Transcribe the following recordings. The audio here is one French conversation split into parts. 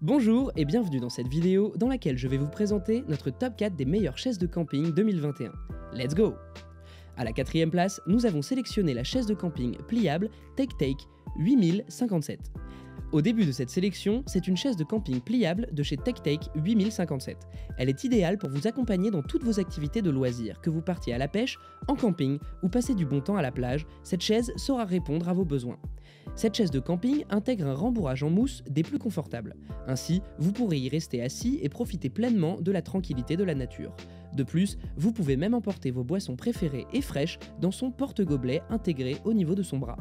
Bonjour et bienvenue dans cette vidéo dans laquelle je vais vous présenter notre top 4 des meilleures chaises de camping 2021. Let's go! À la quatrième place, nous avons sélectionné la chaise de camping pliable TechTake 8057. Au début de cette sélection, c'est une chaise de camping pliable de chez TechTake 8057. Elle est idéale pour vous accompagner dans toutes vos activités de loisirs, que vous partiez à la pêche, en camping ou passez du bon temps à la plage, cette chaise saura répondre à vos besoins. Cette chaise de camping intègre un rembourrage en mousse des plus confortables. Ainsi, vous pourrez y rester assis et profiter pleinement de la tranquillité de la nature. De plus, vous pouvez même emporter vos boissons préférées et fraîches dans son porte-gobelet intégré au niveau de son bras.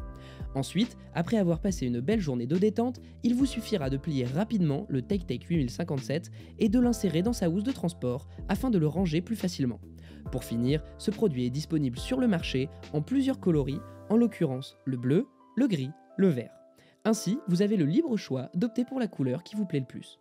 Ensuite, après avoir passé une belle journée de détente, il vous suffira de plier rapidement le TechTake 8057 et de l'insérer dans sa housse de transport afin de le ranger plus facilement. Pour finir, ce produit est disponible sur le marché en plusieurs coloris, en l'occurrence le bleu, le gris, le vert. Ainsi, vous avez le libre choix d'opter pour la couleur qui vous plaît le plus.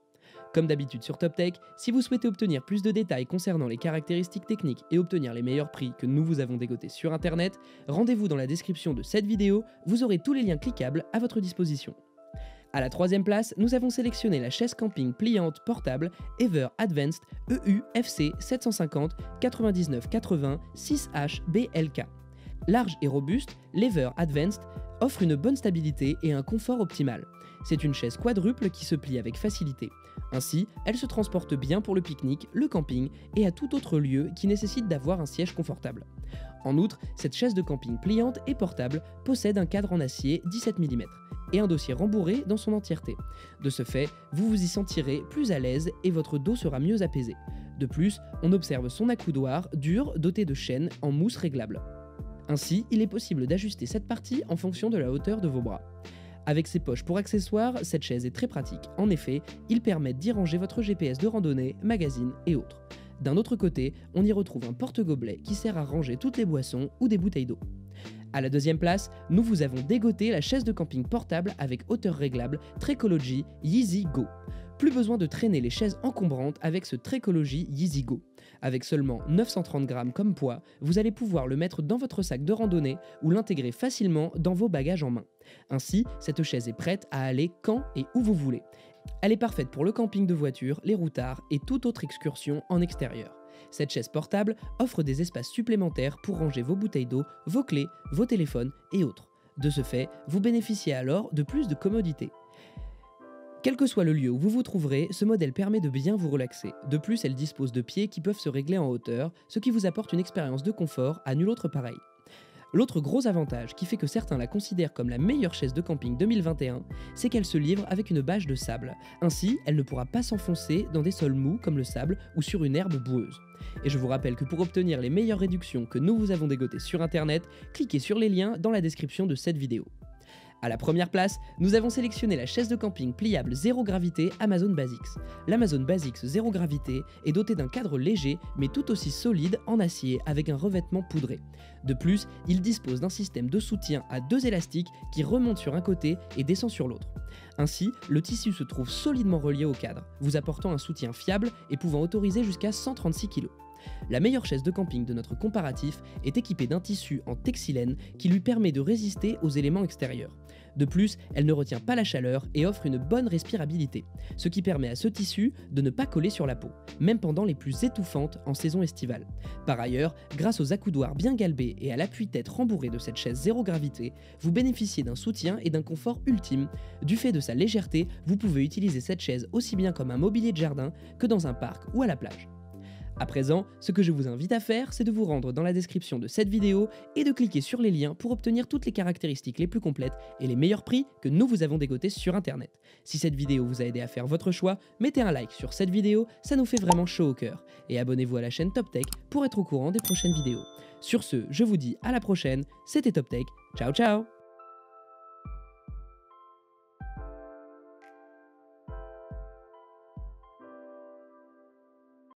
Comme d'habitude sur TopTech, si vous souhaitez obtenir plus de détails concernant les caractéristiques techniques et obtenir les meilleurs prix que nous vous avons dégotés sur internet, rendez-vous dans la description de cette vidéo, vous aurez tous les liens cliquables à votre disposition. À la troisième place, nous avons sélectionné la chaise camping pliante portable Ever Advanced EUFC 750 99 80 6H BLK. Large et robuste, l'Ever Advanced offre une bonne stabilité et un confort optimal. C'est une chaise quadruple qui se plie avec facilité. Ainsi, elle se transporte bien pour le pique-nique, le camping et à tout autre lieu qui nécessite d'avoir un siège confortable. En outre, cette chaise de camping pliante et portable possède un cadre en acier 17 mm et un dossier rembourré dans son entièreté. De ce fait, vous vous y sentirez plus à l'aise et votre dos sera mieux apaisé. De plus, on observe son accoudoir dur doté de chaînes en mousse réglable. Ainsi, il est possible d'ajuster cette partie en fonction de la hauteur de vos bras. Avec ses poches pour accessoires, cette chaise est très pratique. En effet, ils permettent d'y ranger votre GPS de randonnée, magazine et autres. D'un autre côté, on y retrouve un porte-gobelet qui sert à ranger toutes les boissons ou des bouteilles d'eau. À la deuxième place, nous vous avons dégoté la chaise de camping portable avec hauteur réglable Trekology Yeezy Go. Plus besoin de traîner les chaises encombrantes avec ce Trekology Yeezy Go. Avec seulement 930 grammes comme poids, vous allez pouvoir le mettre dans votre sac de randonnée ou l'intégrer facilement dans vos bagages en main. Ainsi, cette chaise est prête à aller quand et où vous voulez. Elle est parfaite pour le camping de voiture, les routards et toute autre excursion en extérieur. Cette chaise portable offre des espaces supplémentaires pour ranger vos bouteilles d'eau, vos clés, vos téléphones et autres. De ce fait, vous bénéficiez alors de plus de commodité. Quel que soit le lieu où vous vous trouverez, ce modèle permet de bien vous relaxer. De plus, elle dispose de pieds qui peuvent se régler en hauteur, ce qui vous apporte une expérience de confort à nul autre pareil. L'autre gros avantage qui fait que certains la considèrent comme la meilleure chaise de camping 2021, c'est qu'elle se livre avec une bâche de sable. Ainsi, elle ne pourra pas s'enfoncer dans des sols mous comme le sable ou sur une herbe boueuse. Et je vous rappelle que pour obtenir les meilleures réductions que nous vous avons dégotées sur internet, cliquez sur les liens dans la description de cette vidéo. À la première place, nous avons sélectionné la chaise de camping pliable zéro gravité Amazon Basics. L'Amazon Basics zéro gravité est dotée d'un cadre léger mais tout aussi solide en acier avec un revêtement poudré. De plus, il dispose d'un système de soutien à deux élastiques qui remontent sur un côté et descendent sur l'autre. Ainsi, le tissu se trouve solidement relié au cadre, vous apportant un soutien fiable et pouvant autoriser jusqu'à 136 kg. La meilleure chaise de camping de notre comparatif est équipée d'un tissu en texilène qui lui permet de résister aux éléments extérieurs. De plus, elle ne retient pas la chaleur et offre une bonne respirabilité, ce qui permet à ce tissu de ne pas coller sur la peau, même pendant les plus étouffantes en saison estivale. Par ailleurs, grâce aux accoudoirs bien galbés et à l'appui-tête rembourré de cette chaise zéro gravité, vous bénéficiez d'un soutien et d'un confort ultime. Du fait de sa légèreté, vous pouvez utiliser cette chaise aussi bien comme un mobilier de jardin que dans un parc ou à la plage. À présent, ce que je vous invite à faire, c'est de vous rendre dans la description de cette vidéo et de cliquer sur les liens pour obtenir toutes les caractéristiques les plus complètes et les meilleurs prix que nous vous avons dégotés sur internet. Si cette vidéo vous a aidé à faire votre choix, mettez un like sur cette vidéo, ça nous fait vraiment chaud au cœur. Et abonnez-vous à la chaîne TopTech pour être au courant des prochaines vidéos. Sur ce, je vous dis à la prochaine, c'était TopTech, ciao ciao!